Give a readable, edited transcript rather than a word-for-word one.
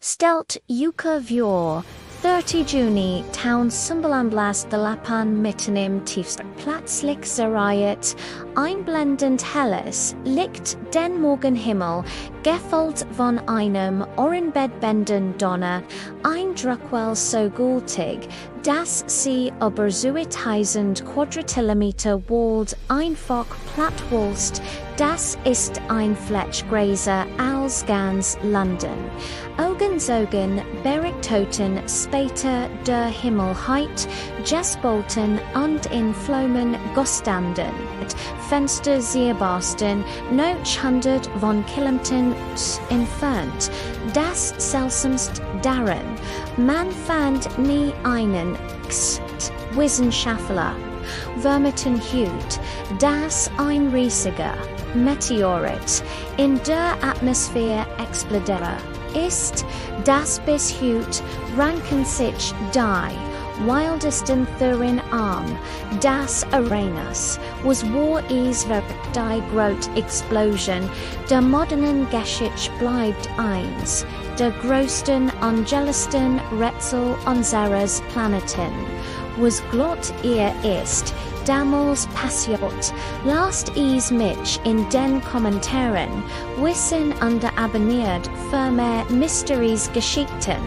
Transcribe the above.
Stelt Euker Vjor, 30 Juni, Tausendsymbolamblas mittenim tiefst plötzlich zerreiht, einblendend helles, Licht den Morgenhimmel, gefolgt von einem ohrenbettbenden Donner, ein Druckwell so gultig, dass sie über 2000 Quadratkilometer Wald einfach plattwolst, das ist ein Fletchgräser als ganz London. Augenzogen, Bergtoten, später der Himmelheit, Jesbolten und in Flammen gestanden, Fenster sehbarsten, 900 von Kilometern entfernt, das seltsamst daran, man fand nie einen Wissenschaftler, vermuten Hut, dass ein riesiger Meteorit in der Atmosphäre explodierte ist, das bis heute ranken sich die wildesten Theorien arm, das Uranus was war is die grote Explosion, der modernen Geschichte bleibt eins, der größten angelisten Rätsel unseres Planeten, was glott ist, damals passiert, lasst is mich in den Kommentaren wissen und abonniert für mehr Mysteries Geschichten.